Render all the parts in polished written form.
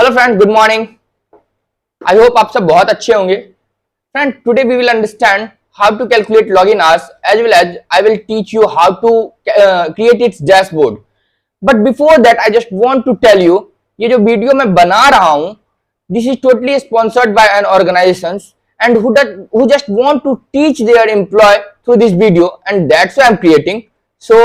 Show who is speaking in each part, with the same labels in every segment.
Speaker 1: Hello friend, good morning. I hope आप सब बहुत अच्छे होंगे। Friend, today we will understand how to calculate login hours as well as I will teach you how to create its dashboard. But before that I just want to tell you, ये जो video मैं बना रहा हूं, this is totally sponsored by an organisation and who just want to teach their employee through this video, and that's why I'm creating. So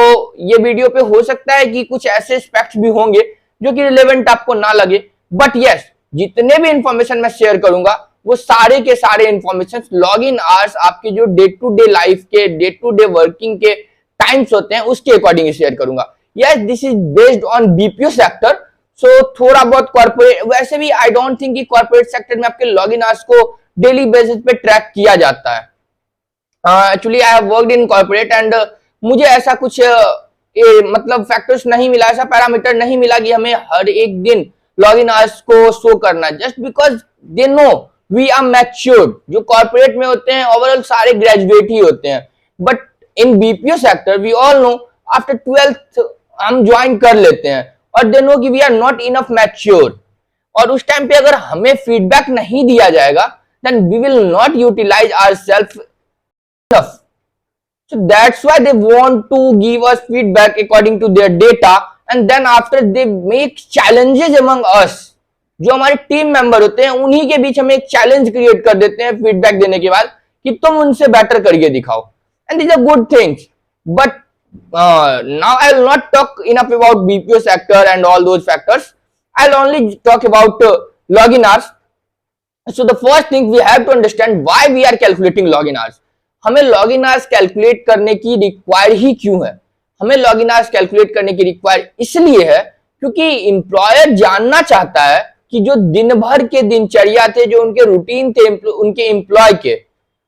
Speaker 1: ये video पे हो सकता है कि कुछ ऐसे एस्पेक्ट्स भी होंगे जो कि रिलेवेंट आपको ना लगे, बट यस, जितने भी इंफॉर्मेशन मैं शेयर करूंगा वो सारे के सारे इंफॉर्मेशन लॉग इन आवर्स आपके जो डे टू डे लाइफ के, डे टू डे वर्किंग के टाइम्स होते हैं उसके अकॉर्डिंग शेयर करूंगा। Yes, this is based on BPO sector. So थोड़ा बहुत कॉर्पोरेट, वैसे भी आई डोंट थिंक कि कॉर्पोरेट सेक्टर में आपके लॉग इन आवर्स को डेली बेसिस पे ट्रैक किया जाता है। Actually I have worked in corporate and मुझे ऐसा कुछ मतलब फैक्टर्स नहीं मिला, ऐसा पैरामीटर नहीं मिला कि हमें हर एक दिन लॉग इन आवर्स को शो करना, just because they know we are matured. जो कॉर्पोरेट में होते हैं ओवरऑल सारे ग्रेजुएट ही होते हैं, but in BPO sector we all know after 12th हम ज्वाइन कर लेते हैं और दे नो कि we are not enough mature. और उस टाइम पे अगर हमें फीडबैक नहीं दिया जाएगा then we will not utilize ourselves enough. So that's why they want to give us feedback according to their data, and then after they make challenges among us. जो हमारे टीम मेंबर होते हैं उन्हीं के बीच हमें एक चैलेंज क्रिएट कर देते हैं फीडबैक देने के बाद कि तुम उनसे बेटर करके दिखाओ, and these are good things. But now I will not talk enough about BPO sector and all those factors. I'll only talk about login hours. So the first thing we have to understand why we are calculating login hours. हमें login hours calculate करने की require ही क्यों है? हमें login hours calculate करने की require इसलिए है क्योंकि एम्प्लॉयर जानना चाहता है कि जो दिन भर के दिनचर्या थे, जो उनके रूटीन थे उनके एम्प्लॉय के,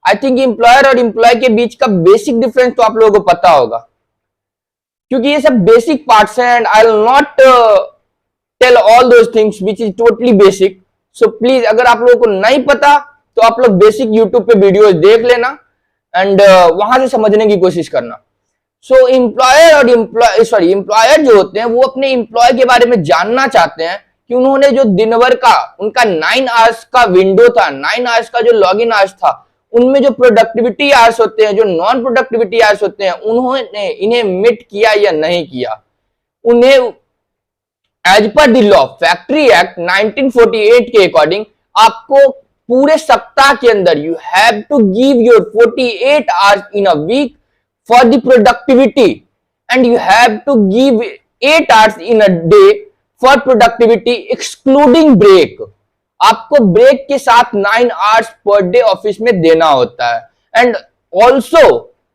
Speaker 1: आई थिंक एम्प्लॉयर और एम्प्लॉय के बीच का बेसिक डिफरेंस तो आप लोगों को पता होगा, क्योंकि ये सब बेसिक पार्ट्स हैं and I will not tell all those things which is totally basic. So please, अगर आप लोगों को नहीं पता तो आप लोग बेसिक यूट्यूब पे वीडियोस देख लेना एंड वहां से समझने की कोशिश करना। सो एम्प्लॉयर जो होते हैं वो अपने एम्प्लॉय के बारे में जानना चाहते हैं कि उन्होंने जो दिन भर का उनका 9 आवर्स का विंडो था, 9 आवर्स का जो लॉग इन आवर्स था, उनमें जो प्रोडक्टिविटी आवर्स होते हैं, जो नॉन प्रोडक्टिविटी आवर्स होते हैं, उन्होंने इन्हें मिट किया या नहीं किया। उन्हें as per the law factory act 1948 के अकॉर्डिंग आपको पूरे सप्ताह के अंदर you have to give your 48 hours in a week for the productivity and you have to give 8 hours in a day for productivity excluding break. आपको break के साथ 9 hours per day office में देना होता है। And also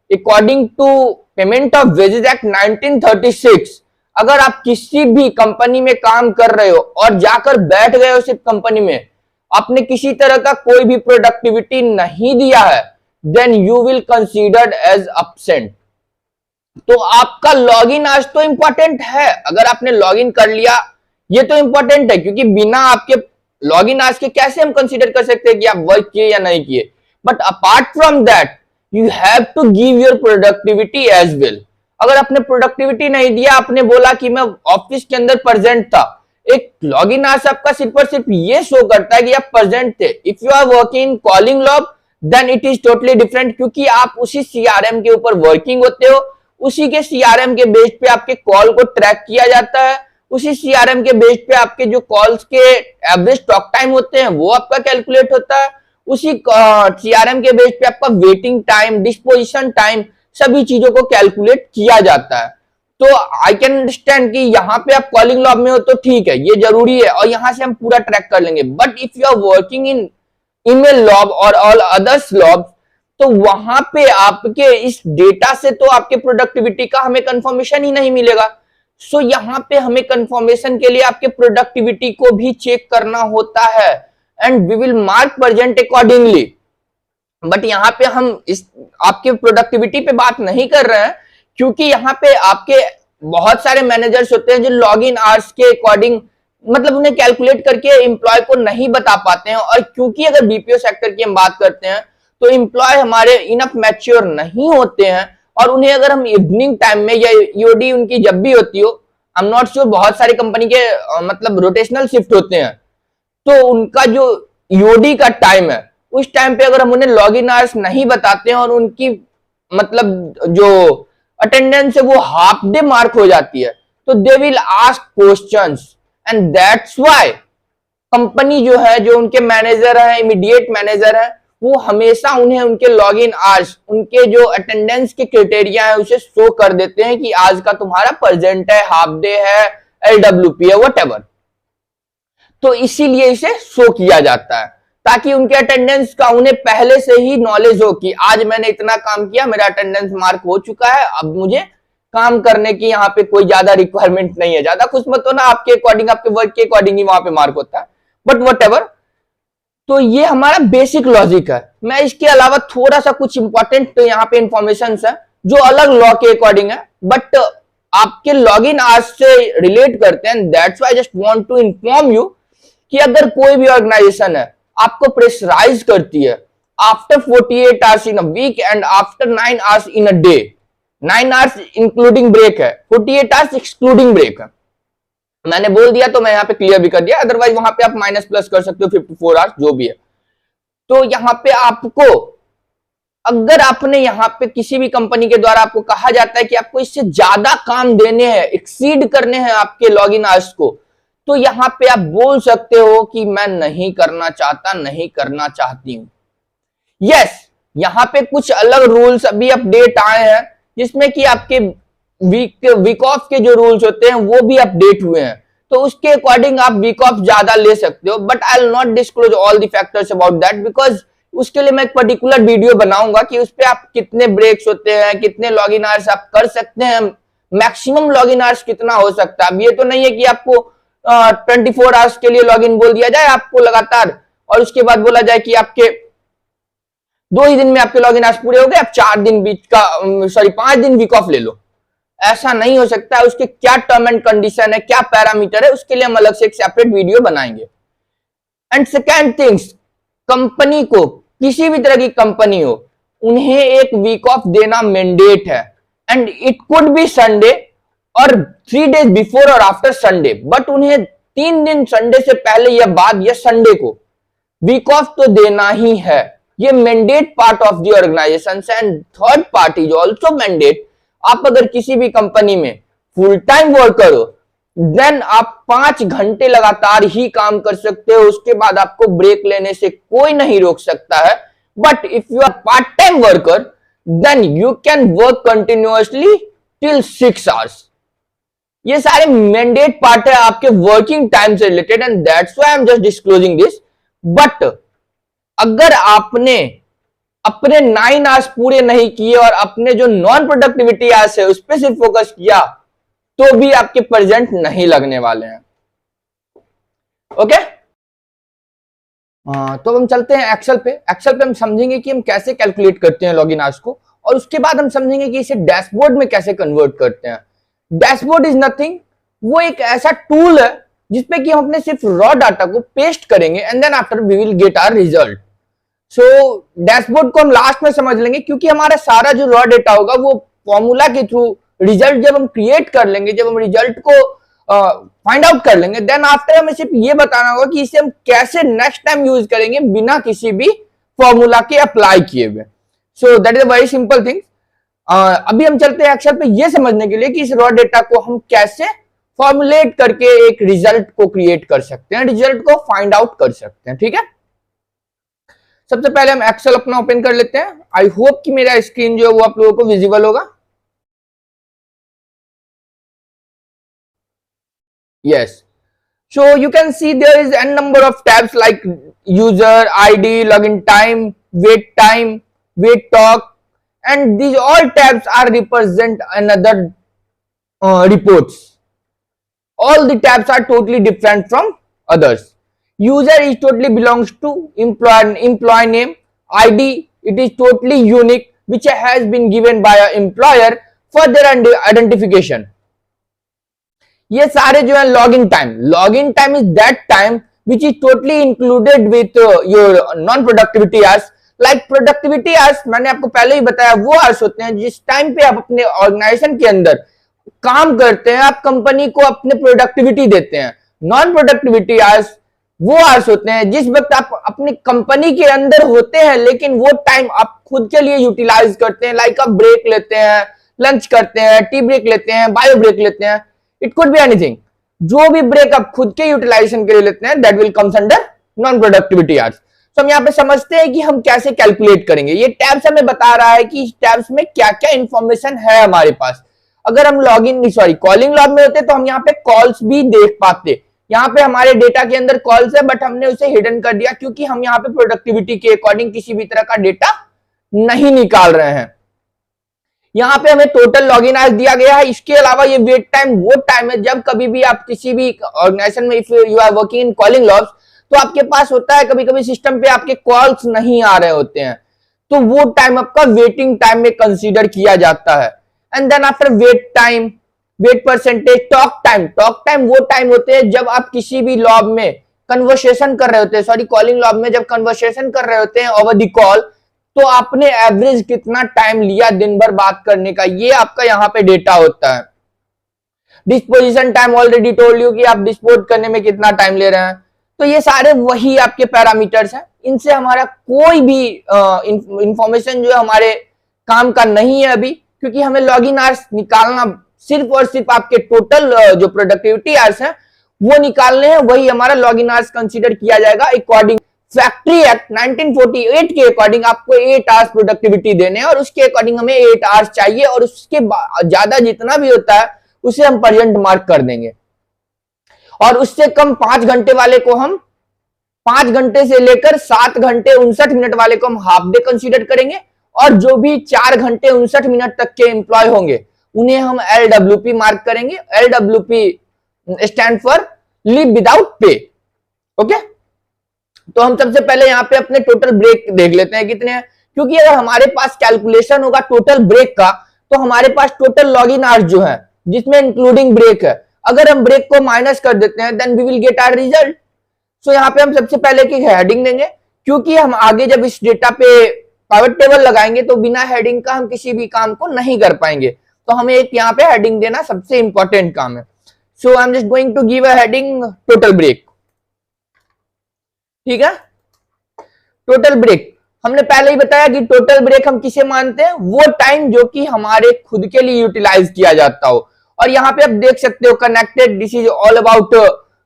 Speaker 1: according to payment of wages act 1936, अगर आप किसी भी कंपनी में काम कर रहे हो और जाकर बैठ गए हो सिर्फ कंपनी में, आपने किसी तरह का कोई भी प्रोडक्टिविटी नहीं दिया है, then you will considered as absent. तो आपका लॉगिन आज तो इंपॉर्टेंट है, अगर आपने लॉगिन कर लिया ये तो इंपॉर्टेंट है, क्योंकि बिना आपके लॉगिन आज के कैसे हम कंसीडर कर सकते हैं कि आप वर्क किए या नहीं किए। But apart from that you have to give your productivity as well. अगर आपने प्रोडक्टिविटी नहीं दिया, आपने बोला कि मैं ऑफिस के अंदर प्रेजेंट था, एक लॉगिन आवर्स आपका सिर्फ और सिर्फ ये शो करता है कि आप प्रेजेंट थे। If you are working calling log then it is totally different, क्योंकि आप उसी सीआरएम के ऊपर वर्किंग होते हो, उसी के सीआरएम के बेस पे आपके कॉल को ट्रैक किया जाता है, उसी सीआरएम के बेस पे आपके जो कॉल्स के एवरेज टॉक टाइम होते हैं वो आपका कैलकुलेट होता है, उसी सीआरएम के बेस पे आपका वेटिंग टाइम, डिस्पोजिशन टाइम, सभी चीजों को कैलकुलेट किया जाता है। तो आई कैन अंडरस्टैंड कि यहाँ पे आप कॉलिंग लॉग में हो तो ठीक है, ये जरूरी है और यहां से हम पूरा ट्रैक कर लेंगे। But if you are working in email log और ऑल अदर्स लॉग, तो वहां पे आपके इस डेटा से तो आपके प्रोडक्टिविटी का हमें कंफर्मेशन ही नहीं मिलेगा। सो यहाँ पे हमें कंफर्मेशन के लिए आपके प्रोडक्टिविटी को भी चेक करना होता है and we will mark present accordingly. But यहाँ पे हम इस आपके प्रोडक्टिविटी पे बात नहीं कर रहे हैं, क्योंकि यहाँ पे आपके बहुत सारे मैनेजर्स होते हैं जो लॉग इन आवर्स के अकॉर्डिंग मतलब उन्हें कैलकुलेट करके एम्प्लॉय को नहीं बता पाते हैं। और क्योंकि अगर बीपीओ सेक्टर की हम बात करते हैं तो एम्प्लॉय हमारे इनफ मैच्योर नहीं होते हैं और उन्हें अगर हम इवनिंग टाइम में या ईओडी उनकी जब भी होती हो, आई एम नॉट श्योर, बहुत सारी कंपनी के मतलब रोटेशनल शिफ्ट होते हैं, तो उनका जो ईओडी का टाइम है, उस टाइम पे अगर हम उन्हें लॉग इन आवर्स नहीं बताते हैं और उनकी मतलब जो अटेंडेंस है वो हाफ डे मार्क हो जाती है, तो they will ask questions, and that's why company जो है, जो उनके मैनेजर है, इमीडिएट मैनेजर है, वो हमेशा उन्हें उनके लॉग इन आवर्स, उनके जो अटेंडेंस के क्राइटेरिया है उसे शो कर देते हैं कि आज का तुम्हारा प्रेजेंट है, हाफ डे है, एलडब्ल्यूपी है, व्हाटएवर। तो इसीलिए इसे शो किया जाता है ताकि उनके अटेंडेंस का उन्हें पहले से ही नॉलेज हो कि आज मैंने इतना काम किया, मेरा अटेंडेंस मार्क हो चुका है, अब मुझे काम करने की यहाँ पे कोई ज्यादा रिक्वायरमेंट नहीं है। ज्यादा खुश मत होना, आपके अकॉर्डिंग, आपके वर्क के अकॉर्डिंग ही वहां पे मार्क होता है, बट व्हाटएवर। तो ये हमारा बेसिक लॉजिक है। मैं इसके अलावा थोड़ा सा कुछ इंपॉर्टेंट यहाँ पे इंफॉर्मेशन है जो अलग लॉ के अकॉर्डिंग है, बट आपके लॉग इन आवर्स से रिलेट करते हैं। That's why I just want to inform you कि अगर कोई भी ऑर्गेनाइजेशन है आपको प्रेशराइज करती है after 48 hours in a week and after 9 hours in a day, 9 hours including break है, 48 आवर्स एक्सक्लूडिंग ब्रेक है, मैंने बोल दिया तो मैं यहाँ पे क्लियर भी कर दिया, अदरवाइज वहां पे आप माइनस प्लस कर सकते हो 54 आवर्स जो भी है। तो यहाँ पे आपको, अगर आपने यहाँ पे किसी भी कंपनी के द्वारा आपको कहा जाता है कि आपको इससे ज्यादा काम देने हैं, एक्सीड करने हैं आपके लॉग इन आवर्स को, तो यहाँ पे आप बोल सकते हो कि मैं नहीं करना चाहता, नहीं करना चाहती हूं। यस, यहाँ पे कुछ अलग रूल्स अभी अपडेट आए हैं जिसमें कि आपके वीक ऑफ के जो रूल्स होते हैं वो भी अपडेट हुए हैं, तो उसके अकॉर्डिंग आप वीक ऑफ ज्यादा ले सकते हो, but I will not disclose all the factors about that, because उसके लिए मैं एक पर्टिकुलर वीडियो बनाऊंगा कि उस पर आप कितने ब्रेक्स होते हैं, कितने लॉग इन आवर्स आप कर सकते हैं, मैक्सिमम लॉग इन आवर्स कितना हो सकता है। अब ये तो नहीं है कि आपको 24 आवर्स के लिए लॉग इन बोल दिया जाए आपको लगातार, और उसके बाद बोला जाए कि आपके 2 ही दिन में आपके लॉग इन आवर्स पूरे हो गए, आप 4 दिन बीच का 5 दिन वीक ऑफ ले लो। ऐसा नहीं हो सकता है। उसके क्या टर्म एंड कंडीशन है, क्या पैरामीटर है, उसके लिए हम अलग से एक सेपरेट वीडियो बनाएंगे। एंड सेकेंड थिंग्स, कंपनी को, किसी भी तरह की कंपनी हो, उन्हें एक वीक ऑफ देना मैंडेट है, and it could be Sunday और 3 डेज बिफोर और आफ्टर संडे, बट उन्हें 3 दिन संडे से पहले या बाद या संडे को वीक ऑफ तो देना ही है। ये mandate part of the organisation. And third party जो ऑल्सो मैंडेट, आप अगर किसी भी कंपनी में फुल टाइम वर्कर हो, देन आप 5 घंटे लगातार ही काम कर सकते हो, उसके बाद आपको ब्रेक लेने से कोई नहीं रोक सकता है। But if you are part time worker, then you can work continuously till 6 hours. ये सारे मैंडेट पार्ट है आपके वर्किंग टाइम से related, and that's why I am just disclosing this. But अगर आपने अपने 9 आवर्स पूरे नहीं किए और अपने जो नॉन प्रोडक्टिविटी आवर्स है उस पर सिर्फ फोकस किया, तो भी आपके प्रेजेंट नहीं लगने वाले हैं। ओके, तो हम चलते हैं एक्सेल पे। एक्सेल पे हम समझेंगे कि हम कैसे कैलकुलेट करते हैं लॉगिन आवर्स को, और उसके बाद हम समझेंगे कि इसे डैशबोर्ड में कैसे कन्वर्ट करते हैं। डैशबोर्ड इज नथिंग, वो एक ऐसा टूल है जिसपे कि हम अपने सिर्फ रॉ डाटा को पेस्ट करेंगे and then after we will get our result. So dashboard को हम लास्ट में समझ लेंगे, क्योंकि हमारा सारा जो रॉ डेटा होगा वो फॉर्मूला के थ्रू रिजल्ट जब हम क्रिएट कर लेंगे, जब हम रिजल्ट को फाइंड आउट कर लेंगे, देन आफ्टर हमें सिर्फ ये बताना होगा कि इसे हम कैसे नेक्स्ट टाइम यूज करेंगे बिना किसी भी फॉर्मूला के अप्लाई किए हुए। So that is a very simple thing. अभी हम चलते हैं एक्सेल पे ये समझने के लिए कि इस रॉ डेटा को हम कैसे फॉर्मुलेट करके एक रिजल्ट को क्रिएट कर सकते हैं, रिजल्ट को फाइंड आउट कर सकते हैं। ठीक है, सबसे पहले हम एक्सेल अपना ओपन कर लेते हैं। आई होप कि मेरा स्क्रीन जो है वो आप लोगों को विजिबल होगा। Yes. So you can see there is n number of tabs like user ID, login time, wait talk, and these all tabs are represent another reports. All the tabs are totally different from others. User is totally belongs to employee name. ID, it is totally unique, which has been given by an employer for their identification. ये सारे जो है login time is that time which is totally included with your non productivity hours. Like productivity hours मैंने आपको पहले ही बताया, वो hours होते हैं जिस टाइम पे आप अपने ऑर्गेनाइजेशन के अंदर काम करते हैं, आप कंपनी को अपने प्रोडक्टिविटी देते हैं। नॉन प्रोडक्टिविटी आवर्स वो आवर्स होते हैं जिस वक्त आप अपनी कंपनी के अंदर होते हैं, लेकिन वो टाइम आप खुद के लिए यूटिलाइज करते हैं। लाइक आप ब्रेक लेते हैं, लंच करते हैं, टी ब्रेक लेते हैं, बायो ब्रेक लेते हैं, इट कुड बी एनीथिंग। जो भी ब्रेक आप खुद के यूटिलाइजेशन के लिए लेते हैं, that will comes under non productivity hours. तो हम यहाँ पे समझते हैं कि हम कैसे कैलकुलेट करेंगे। ये टैब्स हमें बता रहा है कि टैब्स में क्या क्या इंफॉर्मेशन है हमारे पास। अगर हम कॉलिंग लॉग में होते तो हम यहाँ पे कॉल्स भी देख पाते। यहाँ पे हमारे डेटा के अंदर कॉल्स है, बट हमने उसे हिडन कर दिया क्योंकि हम यहाँ पे प्रोडक्टिविटी के अकॉर्डिंग किसी भी तरह का डेटा नहीं निकाल रहे हैं। यहाँ पे हमें टोटल लॉगिन आवर्स दिया गया है। इसके अलावा ये वेट टाइम वो टाइम है जब कभी भी आप किसी भी ऑर्गेनाइजेशन में if you are working in calling logs, तो आपके पास होता है कभी कभी सिस्टम पे आपके कॉल्स नहीं आ रहे होते हैं, तो वो टाइम आपका वेटिंग टाइम में कंसीडर किया जाता है। And then after wait time, wait percentage, talk time वो टाइम होते हैं जब आप किसी भी लॉग में कन्वर्सेशन कर रहे होते हैं, कॉलिंग लॉग में जब कन्वर्सेशन कर रहे होते हैं ओवर द कॉल, तो आपने एवरेज कितना टाइम लिया दिन भर बात करने का, ये आपका यहाँ पे डेटा होता है। Disposition time already told you कि आप डिस्पोज करने में कितना टाइम ले रहे हैं। तो ये सारे वही आपके पैरामीटर्स हैं, इनसे हमारा कोई भी इंफॉर्मेशन जो है हमारे काम का नहीं है अभी, क्योंकि हमें लॉगिन आवर्स निकालना सिर्फ और सिर्फ आपके टोटल जो प्रोडक्टिविटी आवर्स हैं वो निकालने हैं। वही हमारा लॉगिन आवर्स कंसीडर किया जाएगा अकॉर्डिंग फैक्ट्री एक्ट 1948 के अकॉर्डिंग। आपको 8 आवर्स प्रोडक्टिविटी देने हैं और उसके अकॉर्डिंग हमें 8 आवर्स चाहिए, और उसके ज्यादा जितना भी होता है उसे हम परसेंट मार्क कर देंगे। और उससे कम 5 घंटे वाले को हम 5 घंटे से लेकर 7 घंटे 59 मिनट वाले को हम हाफ डे कंसीडर करेंगे, और जो भी 4 घंटे 59 मिनट तक के एम्प्लॉय होंगे उन्हें हम LWP मार्क करेंगे। LWP stand for leave without pay. Okay, तो हम सबसे पहले यहाँ पे अपने टोटल ब्रेक देख लेते हैं कितने हैं, क्योंकि अगर हमारे पास कैलकुलेशन होगा टोटल ब्रेक का, तो हमारे पास टोटल लॉगिन आवर्स जो है जिसमें इंक्लूडिंग ब्रेक है, अगर हम ब्रेक को माइनस कर देते हैं then we will get our result. So यहाँ पे हम सबसे पहले की हेडिंग देंगे, क्योंकि हम आगे जब इस डेटा पे पाइवट टेबल लगाएंगे तो बिना हेडिंग का हम किसी भी काम को नहीं कर पाएंगे, तो हमें एक यहाँ पे हेडिंग देना सबसे इंपॉर्टेंट काम है। So I am just going to give a heading total break. ठीक है, टोटल ब्रेक हमने पहले ही बताया कि टोटल ब्रेक हम किसे मानते हैं, वो टाइम जो कि हमारे खुद के लिए यूटिलाइज किया जाता हो। और यहाँ पे आप देख सकते हो connected, this is all about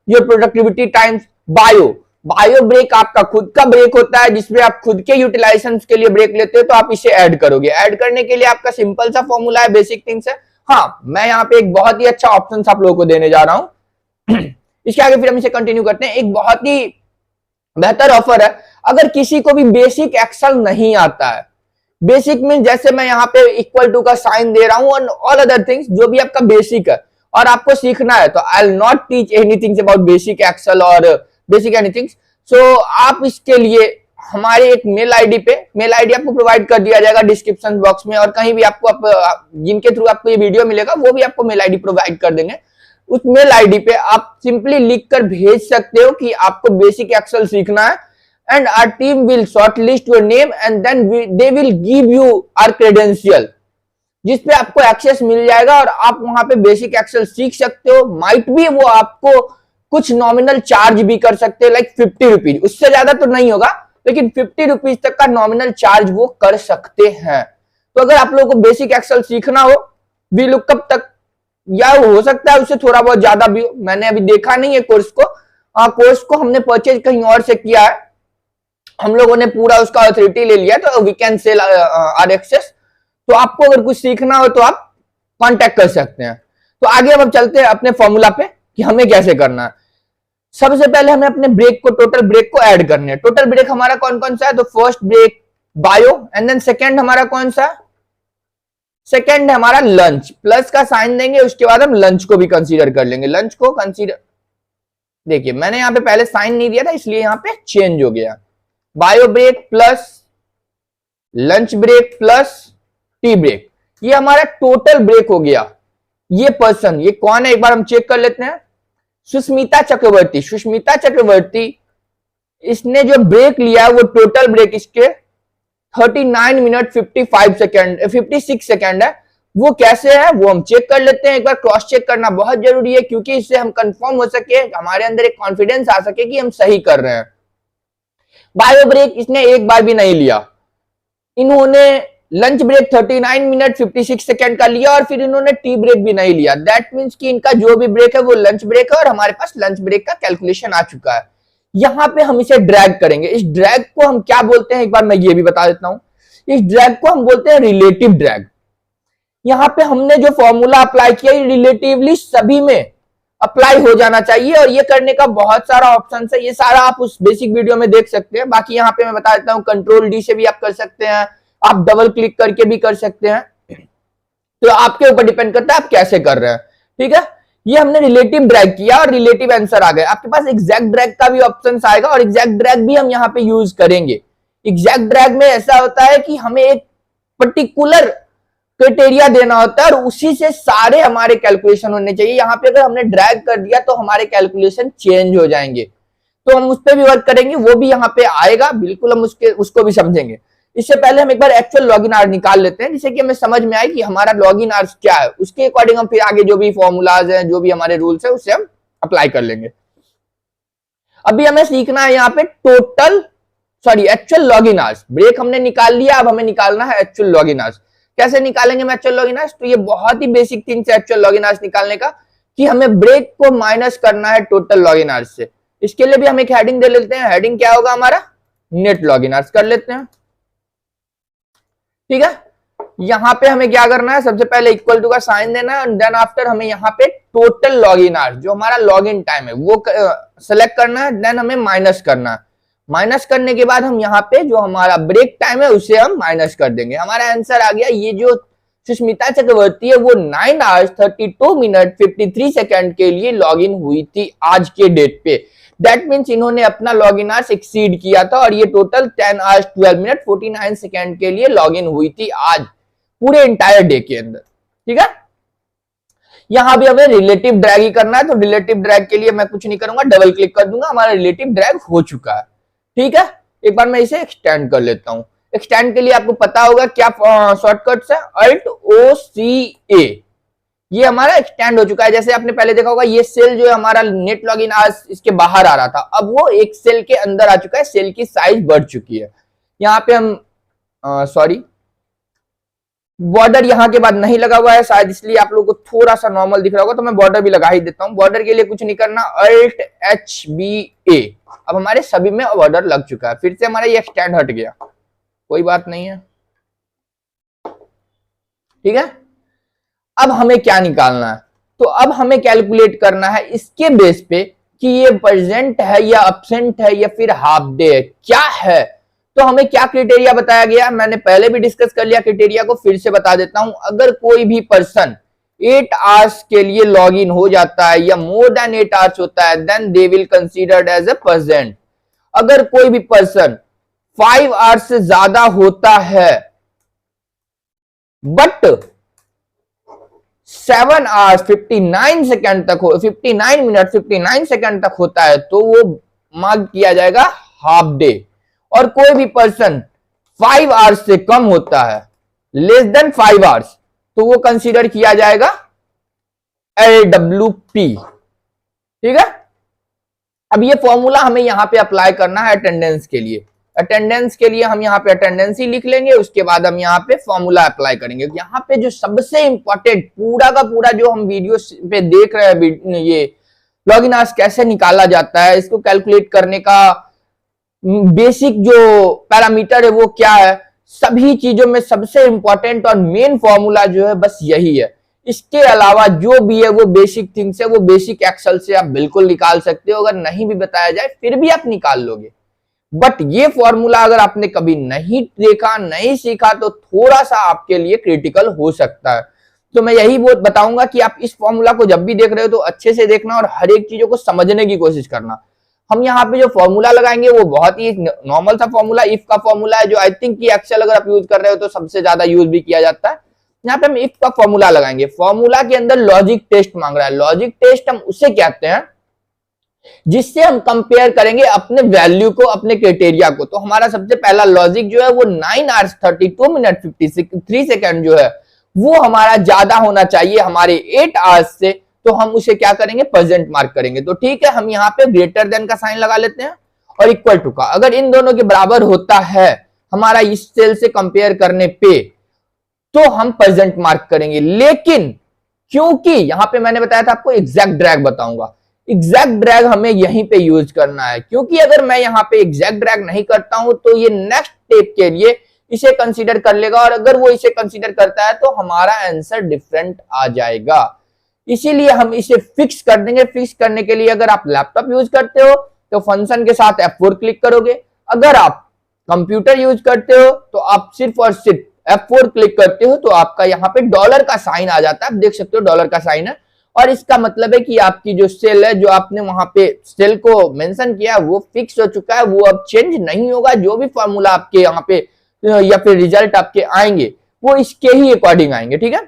Speaker 1: your productivity times bio break आपका खुद का ब्रेक होता है जिसमें आप खुद के यूटिलाइजेशन के लिए ब्रेक लेते हो, तो आप इसे ऐड करोगे। ऐड करने के लिए आपका सिंपल सा फॉर्मूला है, बेसिक थिंग्स है। हाँ, मैं यहाँ पे एक बहुत ही अच्छा ऑप्शन आप लोगों को देने जा रहा हूं। इसके आगे फिर हम इसे कंटिन्यू करते हैं। एक बहुत ही बेहतर ऑफर है अगर किसी को भी बेसिक एक्सेल नहीं आता है। बेसिक में जैसे मैं यहाँ पे इक्वल टू का साइन दे रहा हूं और ऑल अदर थिंग्स जो भी आपका बेसिक है और आपको सीखना है, तो I will not teach anything about basic Excel और बेसिक एनीथिंग। सो आप इसके लिए हमारे एक मेल आईडी आपको प्रोवाइड कर दिया जाएगा डिस्क्रिप्शन बॉक्स में, और कहीं भी आपको जिनके थ्रू आपको ये वीडियो मिलेगा वो भी आपको मेल आईडी प्रोवाइड कर देंगे। उस मेल आईडी पे आप सिंपली लिख कर भेज सकते हो कि आपको बेसिक एक्सेल सीखना है, and our team will shortlist your name and then they will give you our credential, जिसपे आपको एक्सेस मिल जाएगा और आप वहां पे बेसिक एक्सेल सीख सकते हो। माइट भी वो आपको कुछ नॉमिनल चार्ज भी कर सकते हैं, लाइक 50 रुपीज, उससे ज्यादा तो नहीं होगा लेकिन 50 रुपीज तक का नॉमिनल चार्ज वो कर सकते हैं। तो अगर आप लोगों को बेसिक एक्सेल सीखना हो वी लुकअप तक, या हो सकता है उससे थोड़ा बहुत ज्यादा भी हो, मैंने अभी देखा नहीं है कोर्स को। कोर्स को हमने परचेज कहीं और से किया है, हम लोगों ने पूरा उसका अथॉरिटी ले लिया, तो we can sell our access. तो आपको अगर कुछ सीखना हो तो आप कांटेक्ट कर सकते हैं। तो आगे अब चलते हैं अपने फॉर्मूला पे कि हमें कैसे करना है। सबसे पहले हमें अपने ब्रेक को, टोटल ब्रेक को ऐड करने हैं। टोटल ब्रेक हमारा कौन कौन सा है, तो first break bio, and then second हमारा कौन सा, सेकेंड है हमारा लंच, प्लस का साइन देंगे, उसके बाद हम लंच को भी कंसीडर कर लेंगे। लंच को कंसीडर, देखिए मैंने यहाँ पे पहले साइन नहीं दिया था इसलिए यहाँ पे चेंज हो गया। Bio break plus lunch break plus tea break, ये हमारा टोटल ब्रेक हो गया। ये पर्सन, ये कौन है एक बार हम चेक कर लेते हैं, सुष्मिता चक्रवर्ती। सुष्मिता चक्रवर्ती, इसने जो ब्रेक लिया वो टोटल ब्रेक इसके 39 मिनट 56 सेकेंड है। वो कैसे है वो हम चेक कर लेते हैं। एक बार क्रॉस चेक करना बहुत जरूरी है, क्योंकि इससे हम कंफर्म हो सके, हमारे अंदर एक कॉन्फिडेंस आ सके कि हम सही कर रहे हैं। बायो ब्रेक इसने एक बार भी नहीं लिया। इन्होंने लंच ब्रेक 39 मिनट 56 सेकंड का लिया और फिर इन्होंने टी ब्रेक भी नहीं लिया। दैट मींस कि इनका जो भी ब्रेक है वो लंच ब्रेक है और हमारे पास लंच ब्रेक का कैलकुलेशन आ चुका है। यहां पे हम इसे ड्रैग करेंगे। इस ड्रैग को हम क्या बोलते हैं एक बार मैं ये भी बता देता हूं। इस ड्रैग को हम बोलते हैं रिलेटिव ड्रैग। यहां पे हमने जो फॉर्मूला अप्लाई किया ये रिलेटिवली सभी में अप्लाई हो जाना चाहिए और ये करने का बहुत सारा ऑप्शन है। ये सारा आप उस बेसिक वीडियो में देख सकते हैं। बाकी यहाँ पे मैं बता देता हूँ, कंट्रोल डी से भी आप कर सकते हैं, आप डबल क्लिक करके भी कर सकते हैं। तो आपके ऊपर डिपेंड करता है आप कैसे कर रहे हैं। ठीक है, ये हमने रिलेटिव ड्रैग किया और रिलेटिव आंसर आ गया। आपके पास एग्जैक्ट ड्रैग का भी ऑप्शन आएगा और एग्जैक्ट ड्रैग भी हम यहाँ पे यूज करेंगे। एग्जैक्ट ड्रैग में ऐसा होता है कि हमें एक पर्टिकुलर क्राइटेरिया देना होता है और उसी से सारे हमारे कैलकुलेशन होने चाहिए। यहाँ पे अगर हमने ड्रैग कर दिया तो हमारे कैलकुलेशन चेंज हो जाएंगे। तो हम उस पर भी वर्क करेंगे, वो भी यहाँ पे आएगा, बिल्कुल हम उसको भी समझेंगे। इससे पहले हम एक बार एक्चुअल लॉगिन आवर्स निकाल लेते हैं, जिससे कि हमें समझ में आए कि हमारा लॉगिन आवर्स क्या है। उसके अकॉर्डिंग हम फिर आगे जो भी फॉर्मूलाज हैं, जो भी हमारे रूल्स है, उससे हम अप्लाई कर लेंगे। अभी हमें सीखना है यहाँ पे एक्चुअल लॉगिन आवर्स। ब्रेक हमने निकाल लिया, अब हमें निकालना है एक्चुअल लॉगिन आवर्स। कैसे निकालेंगे हम एक्चुअल लॉगिन आवर्स? तो ये बहुत ही बेसिक थिंग है एक्चुअल लॉगिन आवर्स निकालने का, कि हमें ब्रेक को माइनस करना है टोटल लॉगिन आवर्स से। इसके लिए भी हम एक हेडिंग दे लेते हैं। हेडिंग क्या होगा हमारा? नेट लॉगिन आवर्स कर लेते हैं। ठीक है, यहां पे हमें क्या करना है, सबसे पहले इक्वल टू का साइन देना है, देन आफ्टर हमें यहाँ पे टोटल लॉगिन आवर्स जो हमारा लॉगिन टाइम है वो सेलेक्ट करना है, देन हमें माइनस करना है। माइनस करने के बाद हम यहाँ पे जो हमारा ब्रेक टाइम है उसे हम माइनस कर देंगे। हमारा आंसर आ गया। ये जो सुष्मिता चक्रवर्ती है वो 9 आवर्स 32 मिनट 53 सेकंड के लिए लॉगिन हुई थी आज के डेट पे। दैट मीन्स इन्होंने अपना लॉगिन आवर्स एक्सीड किया था और ये टोटल 10 आवर्स 12 मिनट 49 सेकंड के लिए लॉगिन हुई थी आज पूरे इंटायर डे के अंदर। ठीक है, यहां भी हमें रिलेटिव ड्रैग ही करना है, तो रिलेटिव ड्रैग के लिए मैं कुछ नहीं करूंगा, डबल क्लिक कर दूंगा, हमारा रिलेटिव ड्रैग हो चुका है। ठीक है, एक बार मैं इसे एक्सटेंड कर लेता हूं। एक्सटेंड के लिए आपको पता होगा क्या शॉर्टकट्स है, अल्ट ओ सी ए। ये हमारा एक्सटेंड हो चुका है। जैसे आपने पहले देखा होगा ये सेल जो है हमारा नेट लॉगिन आज इसके बाहर आ रहा था, अब वो एक सेल के अंदर आ चुका है, सेल की साइज बढ़ चुकी है। यहाँ पे हम बॉर्डर यहाँ के बाद नहीं लगा हुआ है शायद, इसलिए आप लोगों को थोड़ा सा नॉर्मल दिख रहा होगा, तो मैं बॉर्डर भी लगा ही देता हूँ। बॉर्डर के लिए कुछ नहीं करना, अल्ट एच बी ए। अब हमारे सभी में बॉर्डर लग चुका है। फिर से हमारा ये एक्सटेंड हट गया, कोई बात नहीं है। ठीक है, अब हमें क्या निकालना है? तो अब हमें कैलकुलेट करना है इसके बेस पे कि ये प्रेजेंट है या अब्सेंट है या फिर हाफ डे है, क्या है। तो हमें क्या क्राइटेरिया बताया गया, मैंने पहले भी डिस्कस कर लिया, क्राइटेरिया को फिर से बता देता हूं। अगर कोई भी पर्सन 8 आवर्स के लिए लॉग इन हो जाता है या मोर देन 8 आवर्स होता है, then they will considered as a present. अगर कोई भी पर्सन 5 आवर्स से ज्यादा होता है बट 7 आवर्स 59 सेकंड तक हो, 59 मिनट 59 सेकंड तक होता है, तो वो मार्क किया जाएगा हाफ डे। और कोई भी पर्सन 5 आवर्स से कम होता है, लेस देन 5 आवर्स, तो वो कंसीडर किया जाएगा LWP। ठीक है, अब ये फॉर्मूला हमें यहां पे अप्लाई करना है अटेंडेंस के लिए। अटेंडेंस के लिए हम यहाँ पे अटेंडेंस ही लिख लेंगे, उसके बाद हम यहाँ पे फॉर्मूला अप्लाई करेंगे। यहाँ पे जो सबसे इंपॉर्टेंट पूरा का पूरा जो हम वीडियो पे देख रहे हैं, ये लॉगिन आवर्स कैसे निकाला जाता है, इसको कैलकुलेट करने का बेसिक जो पैरामीटर है वो क्या है, सभी चीजों में सबसे इंपॉर्टेंट और मेन फॉर्मूला जो है बस यही है। इसके अलावा जो भी है वो बेसिक थिंग्स है, वो बेसिक एक्सेल से आप बिल्कुल निकाल सकते हो। अगर नहीं भी बताया जाए फिर भी आप निकाल लोगे, बट ये फॉर्मूला अगर आपने कभी नहीं देखा, नहीं सीखा, तो थोड़ा सा आपके लिए क्रिटिकल हो सकता है। तो मैं यही बताऊंगा कि आप इस फॉर्मूला को जब भी देख रहे हो तो अच्छे से देखना और हर एक चीजों को समझने की कोशिश करना। हम यहाँ पे जो फॉर्मूला लगाएंगे वो बहुत ही नॉर्मल सा फॉर्मूला, इफ का फॉर्मूला है, जो आई थिंक कि एक्सेल अगर आप यूज कर रहे हो तो सबसे ज्यादा यूज भी किया जाता है। यहाँ पे हम इफ का फॉर्मूला लगाएंगे। फॉर्मूला के अंदर लॉजिक टेस्ट मांग रहा है। लॉजिक टेस्ट हम उसे कहते हैं जिससे हम कंपेयर करेंगे अपने वैल्यू को, अपने क्राइटेरिया को। तो हमारा सबसे पहला लॉजिक जो है वो 9 आवर्स 32 मिनट 53 सेकंड जो है वो हमारा ज्यादा होना चाहिए हमारे 8 आवर्स से, तो हम उसे क्या करेंगे, प्रेजेंट मार्क करेंगे। तो ठीक है, हम यहाँ पे ग्रेटर देन का साइन लगा लेते हैं और इक्वल टू का, अगर इन दोनों के बराबर होता है हमारा इस सेल से कंपेयर करने पे, तो हम प्रेजेंट मार्क करेंगे। लेकिन क्योंकि यहां पे मैंने बताया था आपको एग्जैक्ट ड्रैग बताऊंगा, एग्जैक्ट ड्रैग हमें यहीं पे यूज करना है, क्योंकि अगर मैं यहां पे एग्जैक्ट ड्रैग नहीं करता हूं तो ये नेक्स्ट स्टेप के लिए इसे कंसीडर कर लेगा, और अगर वो इसे कंसीडर करता है तो हमारा आंसर डिफरेंट आ जाएगा। इसीलिए हम इसे फिक्स कर देंगे। फिक्स करने के लिए अगर आप लैपटॉप यूज करते हो तो फंक्शन के साथ F4 क्लिक करोगे, अगर आप कंप्यूटर यूज करते हो तो आप सिर्फ और सिर्फ F4 क्लिक करते हो तो आपका यहाँ पे डॉलर का साइन आ जाता है। आप देख सकते हो डॉलर का साइन है, और इसका मतलब है कि आपकी जो सेल है, जो आपने वहां पे सेल को मेंशन किया, वो फिक्स हो चुका है, वो अब चेंज नहीं होगा। जो भी फॉर्मूला आपके यहाँ पे या फिर रिजल्ट आपके आएंगे वो इसके ही अकॉर्डिंग आएंगे, ठीक है।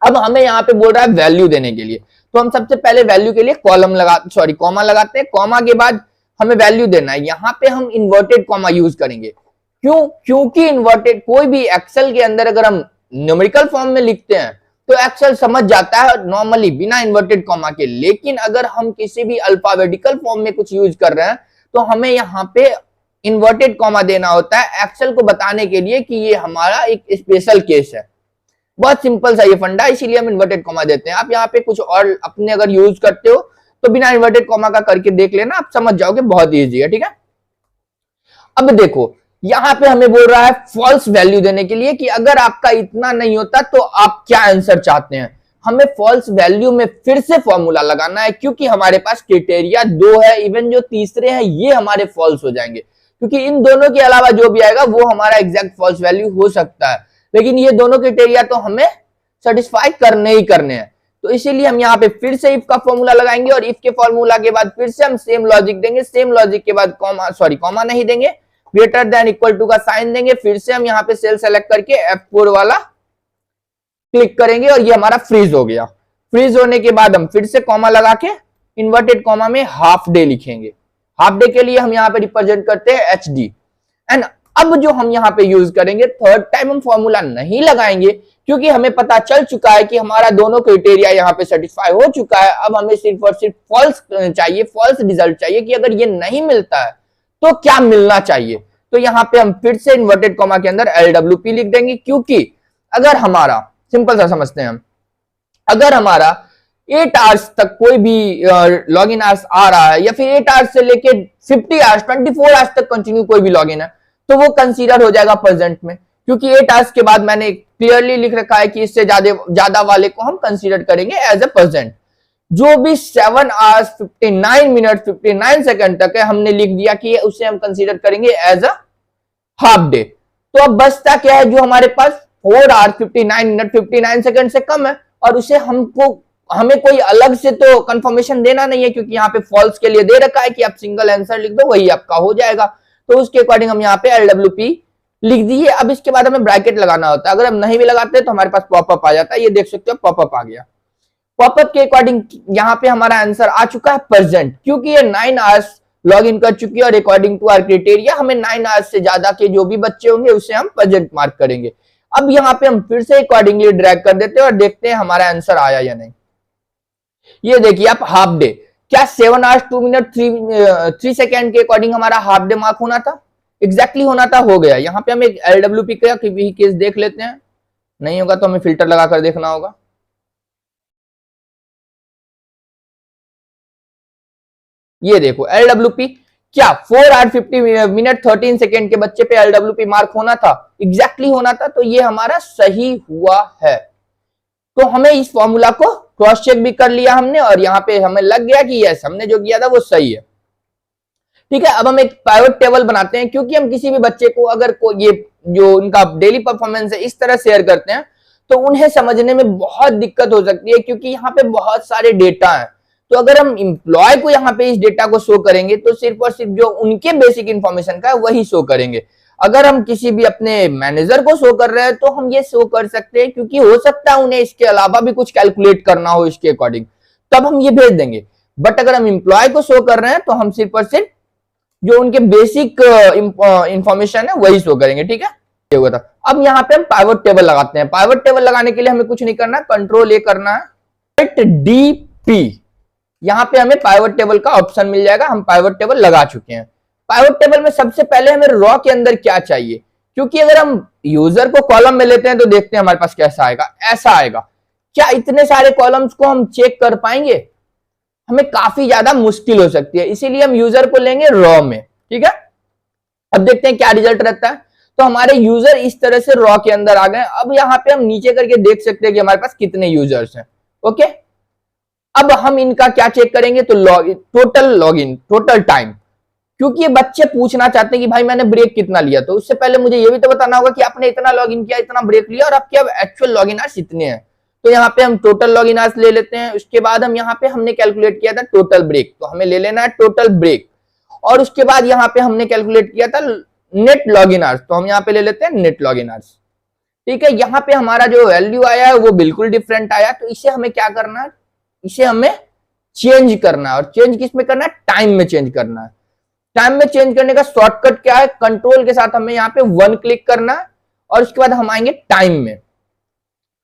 Speaker 1: अब हमें यहाँ पे बोल रहा है वैल्यू देने के लिए, तो हम सबसे पहले वैल्यू के लिए कॉमा लगाते हैं। कॉमा के बाद हमें वैल्यू देना है, यहाँ पे हम इन्वर्टेड कॉमा यूज करेंगे। क्यों? क्योंकि इन्वर्टेड, कोई भी एक्सेल के अंदर अगर हम न्यूमेरिकल फॉर्म में लिखते हैं तो एक्सेल समझ जाता है नॉर्मली बिना इन्वर्टेड कॉमा के, लेकिन अगर हम किसी भी अल्फाबेटिकल फॉर्म में कुछ यूज कर रहे हैं तो हमें यहाँ पे इन्वर्टेड कॉमा देना होता है एक्सेल को बताने के लिए कि ये हमारा एक स्पेशल केस है। बहुत सिंपल सा ये फंडा, इसीलिए हम इन्वर्टेड कॉमा देते हैं। आप यहाँ पे कुछ और अपने अगर यूज करते हो तो बिना इन्वर्टेड कॉमा का करके देख लेना, आप समझ जाओगे, बहुत इजी है, ठीक है। अब देखो यहां पे हमें बोल रहा है फॉल्स वैल्यू देने के लिए कि अगर आपका इतना नहीं होता तो आप क्या आंसर चाहते हैं। हमें फॉल्स वैल्यू में फिर से फॉर्मूला लगाना है, क्योंकि हमारे पास क्राइटेरिया 2 है, इवन जो तीसरे हैं ये हमारे फॉल्स हो जाएंगे, क्योंकि इन दोनों के अलावा जो भी आएगा वो हमारा एग्जैक्ट फॉल्स वैल्यू हो सकता है, लेकिन ये दोनों क्राइटेरिया तो हमें सेटिस्फाई करने ही करने हैं। तो इसीलिए हम यहाँ पे फिर से इफ का फॉर्मूला लगाएंगे, और इफ के फॉर्मूला के बाद फिर से हम सेम लॉजिक देंगे। सेम लॉजिक के बाद कॉमा नहीं देंगे, ग्रेटर देन इक्वल टू का साइन देंगे। फिर से हम यहाँ पे सेल सेलेक्ट करके F4 वाला क्लिक करेंगे और ये हमारा फ्रीज हो गया। फ्रीज होने के बाद हम फिर से कॉमा लगा के इन्वर्टेड कॉमा में हाफ डे लिखेंगे। हाफ डे के लिए हम यहाँ पे रिप्रेजेंट करते हैं HD। एंड अब जो हम यहाँ पे यूज करेंगे, थर्ड टाइम हम फॉर्मूला नहीं लगाएंगे, क्योंकि हमें पता चल चुका है कि हमारा दोनों क्राइटेरिया यहाँ पे सेटिस्फाई हो चुका है। अब हमें सिर्फ और सिर्फ फॉल्स चाहिए, फॉल्स रिजल्ट चाहिए कि अगर ये नहीं मिलता है तो क्या मिलना चाहिए। तो यहाँ पे हम फिर से इन्वर्टेड कॉमा के अंदर LWP लिख देंगे, क्योंकि अगर हमारा, सिंपल सा समझते हैं हम, अगर हमारा 8 आवर्स तक कोई भी लॉगिन आवर्स आ रहा है, या फिर 8 आवर्स से लेके 50 आवर्स 24 आवर्स तक कंटिन्यू कोई भी लॉगिन है, तो वो कंसीडर हो जाएगा प्रेजेंट में, क्योंकि 8 आवर्स के बाद मैंने क्लियरली लिख रखा है कि इससे ज्यादा वाले को हम कंसीडर करेंगे एज ए प्रेजेंट। जो भी 7 आवर्स 59 मिनट 59 सेकंड तक है, हमने लिख दिया कि उसे हम कंसीडर करेंगे एज अ हाफ डे। तो अब बचता क्या है, जो हमारे पास 4 आवर्स 59 मिनट 59 सेकंड से कम है, और उसे हमें कोई अलग से तो कंफर्मेशन देना नहीं है, क्योंकि यहाँ पे फॉल्स के लिए दे रखा है कि आप सिंगल आंसर लिख दो, वही आपका हो जाएगा। तो उसके अकॉर्डिंग हम यहाँ पे LWP लिख दिए। अब इसके बाद हमें ब्रैकेट लगाना होता है, अगर हम नहीं भी लगाते तो हमारे पास पॉपअप आ जाता है। ये देख सकते हो पॉपअप आ गया। पॉपअप के अकॉर्डिंग यहाँ पे हमारा आंसर आ चुका है प्रेजेंट, क्योंकि ये 9 आवर्स लॉग इन कर चुकी है, और अकॉर्डिंग टू आवर क्राइटेरिया हमें 9 आवर्स से ज्यादा के जो भी बच्चे होंगे उसे हम प्रेजेंट मार्क करेंगे। अब यहाँ पे हम फिर से अकॉर्डिंगली ड्रैग कर देते हैं और देखते हैं हमारा आंसर आया या नहीं। ये देखिए आप, हाफ डे, क्या 7 आवर्स 2 मिनट 3 सेकेंड के अकॉर्डिंग हमारा हाफ डे मार्क होना था, एग्जैक्टली होना था, हो गया। यहाँ पे हम एक LWP का केस देख लेते हैं, नहीं होगा तो हमें फिल्टर लगाकर देखना होगा। ये देखो LWP, क्या 4 आवर 50 मिनट 13 सेकेंड के बच्चे पे LWP मार्क होना था, एग्जैक्टली होना था, तो ये हमारा सही हुआ है। तो हमें इस फॉर्मूला को क्रॉस चेक भी कर लिया हमने, और यहाँ पे हमें लग गया कि यस, हमने जो किया था वो सही है। ठीक है, अब हम एक पाइवट टेबल बनाते हैं, क्योंकि हम किसी भी बच्चे को अगर ये जो उनका डेली परफॉर्मेंस है इस तरह शेयर करते हैं तो उन्हें समझने में बहुत दिक्कत हो सकती है, क्योंकि यहाँ पे बहुत सारे डेटा हैं। तो अगर हम एम्प्लॉय को यहाँ पे इस डेटा को शो करेंगे तो सिर्फ और सिर्फ जो उनके बेसिक इंफॉर्मेशन का है वही शो करेंगे। अगर हम किसी भी अपने मैनेजर को शो कर रहे हैं तो हम ये शो कर सकते हैं, क्योंकि हो सकता है उन्हें इसके अलावा भी कुछ कैलकुलेट करना हो इसके अकॉर्डिंग, तब हम ये भेज देंगे। बट अगर हम एम्प्लॉय को शो कर रहे हैं तो हम सिर्फ और सिर्फ जो उनके बेसिक इंफॉर्मेशन है वही शो करेंगे। ठीक है, ये हुआ था। अब यहाँ पे हम पाइवट टेबल लगाते हैं। पाइवट टेबल लगाने के लिए हमें कुछ नहीं करना, कंट्रोल ए करना है, डीपी, यहाँ पे हमें पाइवट टेबल का ऑप्शन मिल जाएगा। हम पाइवट टेबल लगा चुके हैं। पाइवट टेबल में सबसे पहले हमें रॉ के अंदर क्या चाहिए, क्योंकि अगर हम यूजर को कॉलम में लेते हैं तो देखते हैं हमारे पास कैसा आएगा, ऐसा आएगा। क्या इतने सारे कॉलम्स को हम चेक कर पाएंगे? हमें काफी ज्यादा मुश्किल हो सकती है, इसीलिए हम यूजर को लेंगे रॉ में। ठीक है, अब देखते हैं क्या रिजल्ट रहता है। तो हमारे यूजर इस तरह से रॉ के अंदर आ गए। अब यहाँ पे हम नीचे करके देख सकते हैं कि हमारे पास कितने यूजर्स हैं। ओके, अब हम इनका क्या चेक करेंगे, तो लॉगिन टोटल टाइम, क्योंकि ये बच्चे पूछना चाहते हैं कि भाई मैंने ब्रेक कितना लिया। तो उससे पहले मुझे ये भी तो बताना होगा कि आपने इतना लॉगिन किया, इतना ब्रेक लिया, और आपके अब एक्चुअल लॉगिन आवर्स इतने हैं। तो यहाँ पे हम टोटल लॉगिन आवर्स ले लेते हैं। उसके बाद हम यहाँ पे हमने कैलकुलेट किया था टोटल ब्रेक, तो हमें ले लेना है टोटल ब्रेक। और उसके बाद यहाँ पे हमने कैलकुलेट किया था नेट लॉगिन आवर्स, तो हम यहाँ पे ले लेते हैं नेट लॉगिन आवर्स। ठीक है, यहाँ पे हमारा जो वैल्यू आया है वो बिल्कुल डिफरेंट आया। तो इसे हमें क्या करना है, इसे हमें चेंज करना है। और चेंज किस में करना है, टाइम में चेंज करना है। टाइम में चेंज करने का शॉर्टकट क्या है, कंट्रोल के साथ हमें यहाँ पे 1 क्लिक करना है। और उसके बाद हम आएंगे टाइम में।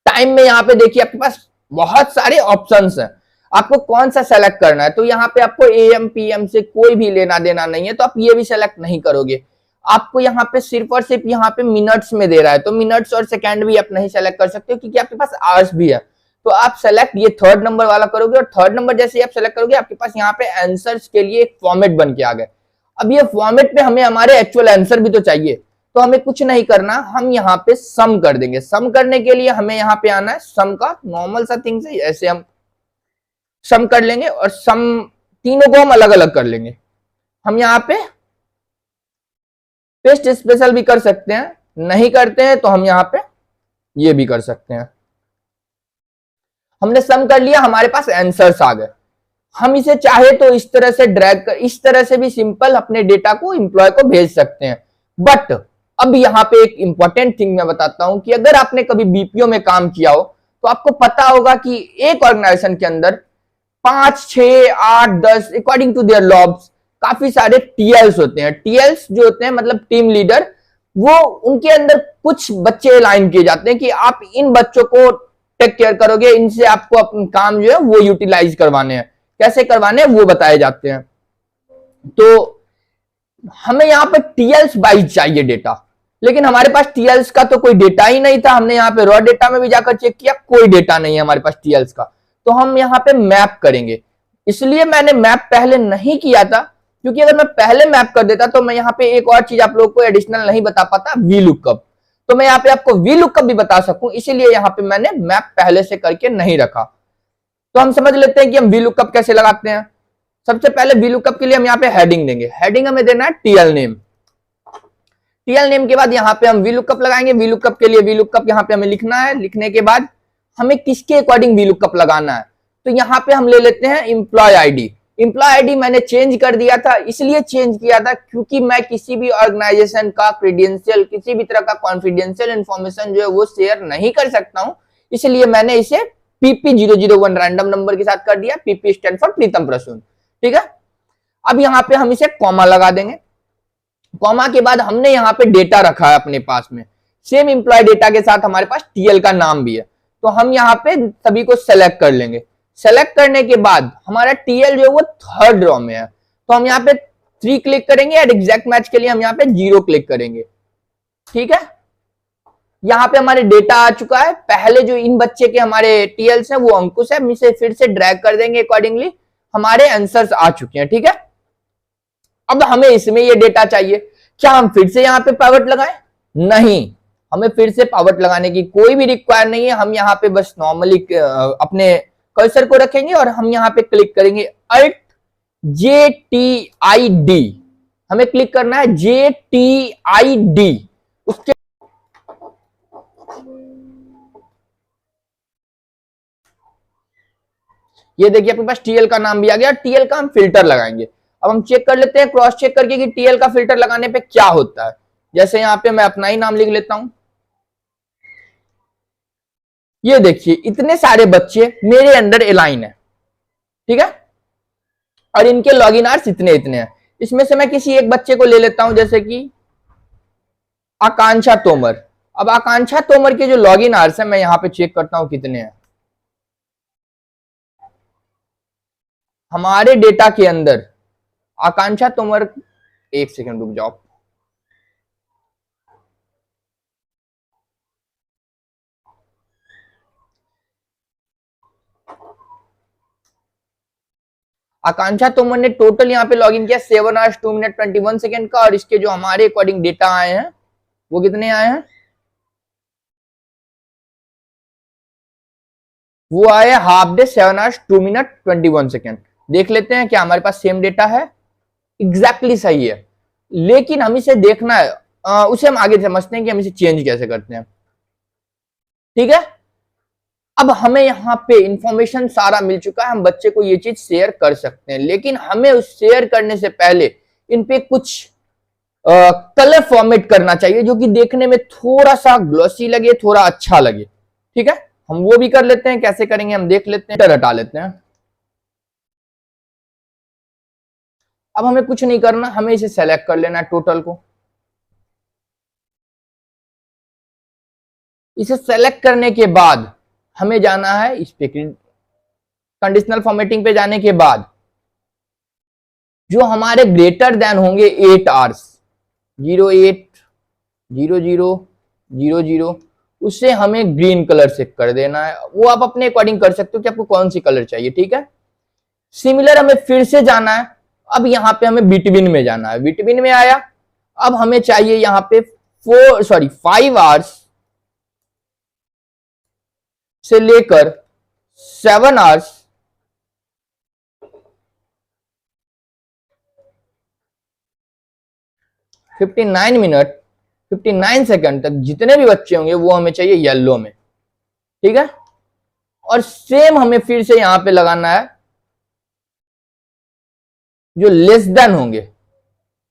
Speaker 1: टाइम में यहाँ पे देखिए आपके पास बहुत सारे ऑप्शंस हैं, आपको कौन सा सेलेक्ट करना है। तो यहाँ पे आपको AM PM से कोई भी लेना देना नहीं है, तो आप ये भी सेलेक्ट नहीं करोगे। आपको यहाँ पे सिर्फ और सिर्फ यहाँ पे मिनट्स में दे रहा है, तो मिनट्स और सेकंड भी आप नहीं सेलेक्ट कर सकते हो, क्योंकि आपके पास आवर्स भी है। तो आप सेलेक्ट ये 3rd नंबर वाला करोगे, और 3rd नंबर जैसे ही आप सेलेक्ट करोगे आपके पास यहाँ पे आंसर्स के लिए एक फॉर्मेट बन के आ गए। अब ये फॉर्मेट पे हमें हमारे एक्चुअल आंसर भी तो चाहिए, तो हमें कुछ नहीं करना, हम यहाँ पे सम कर देंगे। सम करने के लिए हमें यहाँ पे आना है सम का नॉर्मल सा थिंग से, ऐसे हम सम कर लेंगे। और सम तीनों को हम अलग अलग कर लेंगे। हम यहाँ पे पेस्ट स्पेशल भी कर सकते हैं, नहीं करते हैं तो हम यहाँ पे ये भी कर सकते हैं। हमने सम कर लिया, हमारे पास आंसर्स आ गए। हम इसे चाहे तो इस तरह से ड्रैग कर, इस तरह से भी सिंपल अपने डेटा को एम्प्लॉय को भेज सकते हैं। बट अब यहाँ पे एक इंपॉर्टेंट थिंग मैं बताता हूं कि अगर आपने कभी BPO में काम किया हो तो आपको पता होगा कि एक ऑर्गेनाइजेशन के अंदर 5, 6, 8, 10 अकॉर्डिंग टू देयर लॉब्स काफी सारे TLs होते हैं। TLs जो होते हैं मतलब टीम लीडर, वो उनके अंदर कुछ बच्चे अलाइन किए जाते हैं कि आप इन बच्चों को टेक केयर करोगे, इनसे आपको अपना काम जो है वो यूटिलाइज करवाने हैं। कैसे करवाने हैं वो बताए जाते हैं। तो हमें यहाँ पे TLs वाइज चाहिए डेटा, लेकिन हमारे पास TLs का तो कोई डेटा ही नहीं था। हमने यहाँ पे रॉ डेटा में भी जाकर चेक किया, कोई डेटा नहीं है हमारे पास TLs का। तो हम यहाँ पे मैप करेंगे। इसलिए मैंने मैप पहले नहीं किया था, क्योंकि अगर मैं पहले मैप कर देता तो मैं यहाँ पे एक और चीज आप लोगों को एडिशनल नहीं बता पाता, VLOOKUP। तो मैं यहाँ पे आपको VLOOKUP भी बता सकूं, इसीलिए यहाँ पे मैंने मैप पहले से करके नहीं रखा। तो हम समझ लेते हैं कि हम VLOOKUP कैसे लगाते हैं। सबसे पहले VLOOKUP के लिए हम यहाँ पे हेडिंग देंगे। हेडिंग हमें देना है TL नेम। TL नेम के बाद यहाँ पे हम VLOOKUP लगाएंगे। VLOOKUP के लिए VLOOKUP यहाँ पे हमें लिखना है। लिखने के बाद हमें किसके अकॉर्डिंग VLOOKUP लगाना है, तो यहाँ पे हम ले लेते हैं एम्प्लॉय ID। एम्प्लॉय ID मैंने चेंज कर दिया था, इसलिए चेंज किया था क्योंकि मैं किसी भी ऑर्गेनाइजेशन का क्रेडेंशियल, किसी भी तरह का कॉन्फिडेंशियल इंफॉर्मेशन जो है वो शेयर नहीं कर सकता हूं, इसलिए मैंने इसे PP001 रैंडम नंबर के साथ कर दिया। PP स्टैंड फॉर प्रीतम प्रसून। ठीक है, अब यहाँ पे हम इसे कॉमा लगा देंगे। कॉमा के बाद हमने यहाँ पे डेटा रखा है अपने पास में, सेम एम्प्लॉय डेटा के साथ हमारे पास TL का नाम भी है। तो हम यहाँ पे सभी को सेलेक्ट कर लेंगे। सेलेक्ट करने के बाद हमारा TL जो है वो 3rd रॉ में है, तो हम यहाँ पे 3 क्लिक करेंगे। और एग्जैक्ट मैच के लिए हम यहाँ पे 0 क्लिक करेंगे। ठीक है, यहाँ पे हमारे डेटा आ चुका है। पहले जो इन बच्चे के हमारे TLs हैं वो अंकुश है, हम इसे फिर से ड्रैग कर देंगे। अकॉर्डिंगली हमारे आंसर्स आ चुके हैं। ठीक है, अब हमें इसमें ये डेटा चाहिए। क्या हम फिर से यहाँ पे पाइवट लगाएं? नहीं, हमें फिर से पाइवट लगाने की कोई भी रिक्वायर नहीं है। हम यहाँ पे बस नॉर्मली अपने कर्सर को रखेंगे और हम यहाँ पे क्लिक करेंगे Alt JTID। हमें क्लिक करना है JTID। उसके ये देखिए आपके पास TL का नाम भी आ गया। TL का हम फिल्टर लगाएंगे। अब हम चेक कर लेते हैं, क्रॉस चेक करके कि TL का फिल्टर लगाने पे क्या होता है। जैसे यहाँ पे मैं अपना ही नाम लिख लेता हूं। ये देखिए इतने सारे बच्चे मेरे अंडर अलाइन है। ठीक है, और इनके लॉगिन आवर्स इतने इतने हैं। इसमें से मैं किसी एक बच्चे को ले लेता हूं, जैसे कि आकांक्षा तोमर। अब आकांक्षा तोमर के जो लॉगिन आवर्स है मैं यहां पे चेक करता हूं कितने हैं हमारे डेटा के अंदर। आकांक्षा तोमर, एक सेकंड रुक जाओ। आकांक्षा तोमर ने टोटल यहाँ पे लॉगिन किया 7 आवर्स 2 मिनट 21 सेकंड का, और इसके जो हमारे अकॉर्डिंग डेटा आए हैं वो कितने आए हैं, वो आए half day 7 hours 2 minute 21 second. देख लेते हैं क्या हमारे पास सेम डेटा है। एग्जैक्टली सही है, लेकिन हम इसे देखना है, उसे हम आगे समझते हैं कि हम इसे चेंज कैसे करते हैं। ठीक है, अब हमें यहाँ पे इंफॉर्मेशन सारा मिल चुका है, हम बच्चे को ये चीज शेयर कर सकते हैं, लेकिन हमें उस शेयर करने से पहले इन पे कुछ कलर फॉर्मेट करना चाहिए जो कि देखने में थोड़ा सा ग्लॉसी लगे, थोड़ा अच्छा लगे। ठीक है, हम वो भी कर लेते हैं। कैसे करेंगे हम देख लेते हैं। हटा लेते हैं। अब हमें कुछ नहीं करना, हमें इसे सेलेक्ट कर लेना है टोटल को। इसे सेलेक्ट करने के बाद हमें जाना है इस पे कंडीशनल फॉर्मेटिंग पे जाने के बाद जो हमारे ग्रेटर देन होंगे 8 आवर्स 08 00 00 उसे हमें ग्रीन कलर से कर देना है। वो आप अपने अकॉर्डिंग कर सकते हो कि आपको कौन सी कलर चाहिए। ठीक है, सिमिलर हमें फिर से जाना है। अब यहां पे हमें बिटवीन में जाना है। बिटवीन में आया, अब हमें चाहिए यहां पे 5 आवर्स से लेकर 7 आवर्स 59 मिनट 59 सेकंड तक जितने भी बच्चे होंगे वो हमें चाहिए येलो में। ठीक है, और सेम हमें फिर से यहां पे लगाना है जो लेस देन होंगे,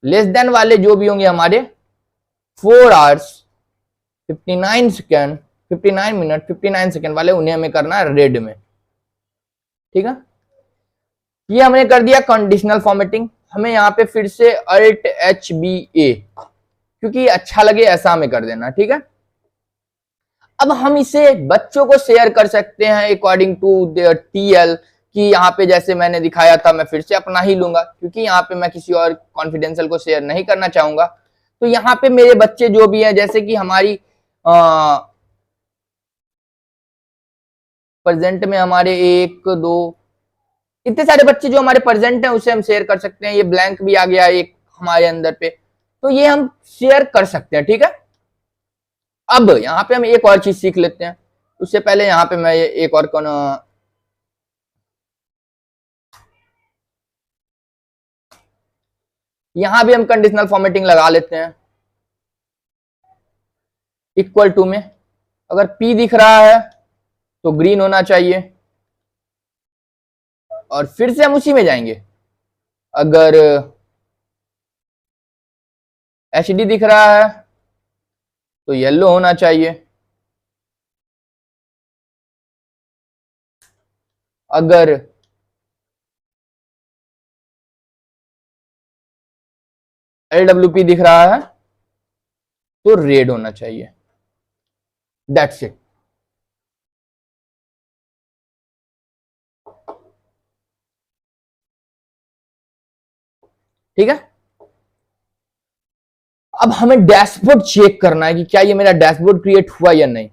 Speaker 1: लेस देन वाले जो भी होंगे हमारे 4 आवर्स 59 सेकंड 59 मिनट 59 सेकंड वाले, उन्हें हमें करना है रेड में। ठीक है, ये हमने कर दिया कंडीशनल फॉर्मेटिंग। हमें यहां पे फिर से अल्ट HBA, क्योंकि ये अच्छा लगे ऐसा हमें कर देना। ठीक है, अब हम इसे बच्चों को शेयर कर सकते हैं अकॉर्डिंग टू देयर TL, कि यहाँ पे जैसे मैंने दिखाया था, मैं फिर से अपना ही लूंगा क्योंकि यहाँ पे मैं किसी और कॉन्फिडेंशियल को शेयर नहीं करना चाहूंगा। तो यहाँ पे मेरे बच्चे जो भी हैं, जैसे कि हमारी प्रेजेंट में हमारे 1 2 इतने सारे बच्चे जो हमारे प्रेजेंट हैं उसे हम शेयर कर सकते हैं। ये ब्लैंक भी आ गया एक हमारे अंदर पे, तो ये हम शेयर कर सकते हैं। ठीक है, अब यहाँ पे हम एक और चीज सीख लेते हैं। उससे पहले यहाँ पे मैं एक और यहां भी हम कंडीशनल फॉर्मेटिंग लगा लेते हैं। इक्वल टू में अगर P दिख रहा है तो ग्रीन होना चाहिए, और फिर से हम उसी में जाएंगे। अगर HD दिख रहा है तो येलो होना चाहिए। अगर LWP दिख रहा है तो रेड होना चाहिए। That's it. ठीक है, अब हमें डैशबोर्ड चेक करना है कि क्या ये मेरा डैशबोर्ड क्रिएट हुआ या नहीं।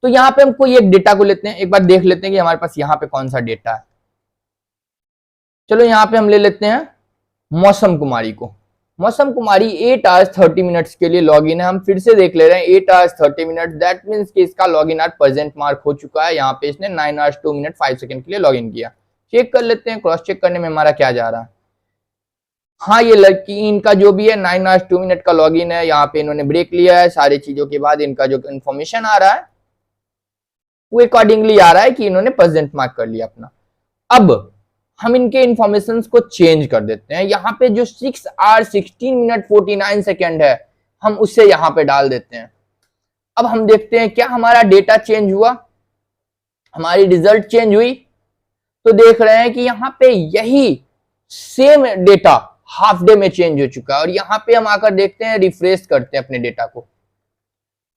Speaker 1: तो यहां पे हम कोई एक डेटा को लेते हैं, एक बार देख लेते हैं कि हमारे पास यहां पे कौन सा डेटा है। चलो यहां पे हम ले लेते हैं मौसम कुमारी को। मौसम कुमारी 8 आवर्स 30 मिनट्स के लिए लॉगिन है। हम फिर से देख ले रहे हैं 8 आवर्स 30 मिनट, दैट मींस कि इसका लॉगिन आवर प्रेजेंट मार्क हो चुका है। यहाँ पे इसने 9 आवर्स 2 मिनट 5 सेकंड के लिए लॉगिन किया। चेक कर लेते हैं, क्रॉस चेक करने में हमारा क्या जा रहा है। हाँ, ये लड़की इनका जो भी है 9 आवर्स 2 मिनट का लॉगिन है। यहाँ पे इन्होंने ब्रेक लिया है। सारी चीजों के बाद इनका जो इन्फॉर्मेशन आ रहा है वो अकॉर्डिंगली आ रहा है कि इन्होंने प्रेजेंट मार्क कर लिया अपना। अब हम इनके इंफॉर्मेशन को चेंज कर देते हैं। यहाँ पे जो 6 आवर्स 16 मिनट 49 सेकेंड है हम उसे यहाँ पे डाल देते हैं। अब हम देखते हैं क्या हमारा डेटा चेंज हुआ, हमारी रिजल्ट चेंज हुई। तो देख रहे हैं कि यहाँ पे यही सेम डेटा हाफ डे में चेंज हो चुका है। और यहाँ पे हम आकर देखते हैं, रिफ्रेश करते हैं अपने डेटा को,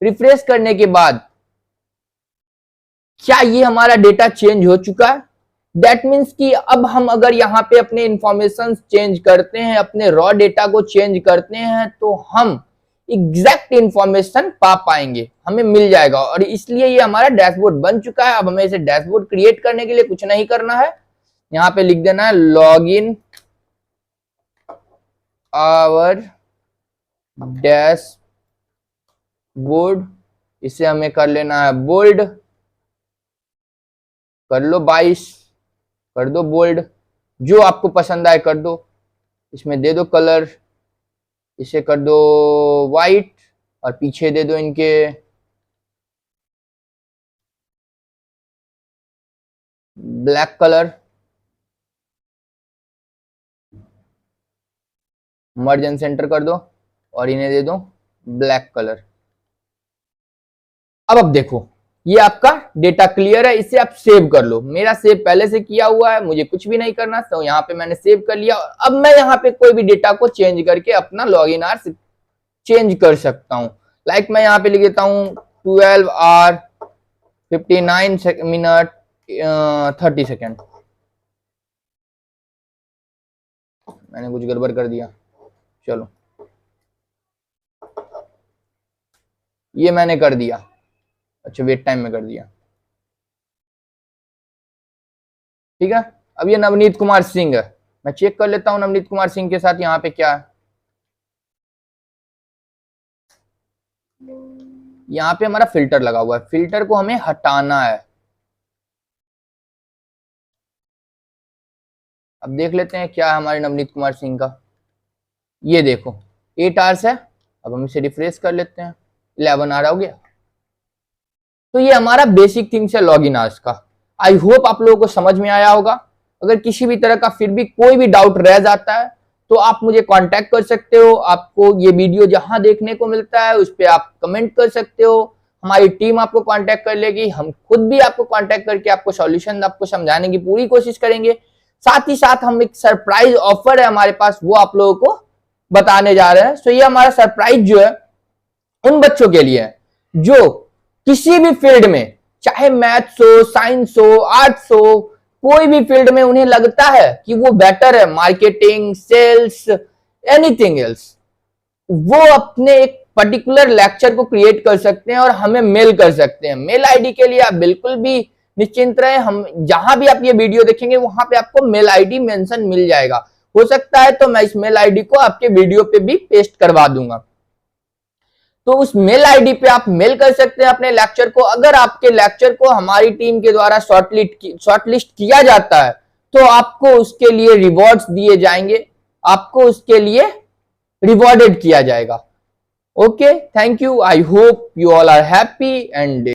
Speaker 1: रिफ्रेश करने के बाद क्या ये हमारा डेटा चेंज हो चुका है? दैट मीन्स कि अब हम अगर यहाँ पे अपने इंफॉर्मेशन चेंज करते हैं, अपने रॉ डेटा को चेंज करते हैं, तो हम एग्जैक्ट इंफॉर्मेशन पा पाएंगे, हमें मिल जाएगा। और इसलिए ये हमारा डैशबोर्ड बन चुका है। अब हमें इसे डैशबोर्ड क्रिएट करने के लिए कुछ नहीं करना है, यहाँ पे लिख देना है लॉग इन आवर डैशबोर्ड। इसे हमें कर लेना है बोल्ड, कर लो 22, कर दो बोल्ड, जो आपको पसंद आए कर दो। इसमें दे दो कलर, इसे कर दो वाइट, और पीछे दे दो इनके black colour. Merge and centre कर दो और इन्हें दे दो ब्लैक कलर। अब देखो ये आपका डेटा क्लियर है, इसे आप सेव कर लो। मेरा सेव पहले से किया हुआ है, मुझे कुछ भी नहीं करना, तो यहाँ पे मैंने सेव कर लिया। अब मैं यहाँ पे कोई भी डेटा को चेंज करके अपना लॉगिन आवर्स चेंज कर सकता हूँ। लाइक मैं यहाँ पे लिख देता हूँ 12 आवर 59 मिनट 30 सेकेंड। मैंने कुछ गड़बड़ कर दिया, चलो ये मैंने कर दिया। अच्छा वेट टाइम में कर दिया, ठीक है। अब ये नवनीत कुमार सिंह है, मैं चेक कर लेता हूं नवनीत कुमार सिंह के साथ यहाँ पे क्या है। यहाँ पे हमारा फिल्टर लगा हुआ है, फिल्टर को हमें हटाना है। अब देख लेते हैं क्या है हमारे नवनीत कुमार सिंह का। ये देखो 8 आवर्स है। अब हम इसे रिफ्रेश कर लेते हैं, 11 आवर हो गया। तो ये हमारा बेसिक थिंग्स है लॉगिन आवर्स का। आई होप आप लोगों को समझ में आया होगा। अगर किसी भी तरह का फिर भी कोई भी डाउट रह जाता है तो आप मुझे कांटेक्ट कर सकते हो। आपको ये वीडियो जहां देखने को मिलता है उस पर आप कमेंट कर सकते हो, हमारी टीम आपको कांटेक्ट कर लेगी। हम खुद भी आपको कांटेक्ट करके आपको सॉल्यूशन आपको समझाने की पूरी कोशिश करेंगे। साथ ही साथ हम एक सरप्राइज ऑफर है हमारे पास, वो आप लोगों को बताने जा रहे हैं। सो ये हमारा सरप्राइज जो है उन बच्चों के लिए है जो किसी भी फील्ड में, चाहे मैथ्स हो, साइंस हो, आर्ट्स हो, कोई भी फील्ड में उन्हें लगता है कि वो बेटर है, मार्केटिंग, सेल्स, एनीथिंग एल्स, वो अपने एक पर्टिकुलर लेक्चर को क्रिएट कर सकते हैं और हमें मेल कर सकते हैं। मेल आईडी के लिए आप बिल्कुल भी निश्चिंत रहे, हम जहां भी आप ये वीडियो देखेंगे वहां पे आपको मेल आईडी मेंशन मिल जाएगा। हो सकता है तो मैं इस मेल आईडी को आपके वीडियो पे भी पेस्ट करवा दूंगा। तो उस मेल आईडी पे आप मेल कर सकते हैं अपने लेक्चर को। अगर आपके लेक्चर को हमारी टीम के द्वारा शॉर्टलिस्ट किया जाता है तो आपको उसके लिए रिवॉर्ड्स दिए जाएंगे, आपको उसके लिए रिवॉर्डेड किया जाएगा। Okay, thank you. I hope you all are happy and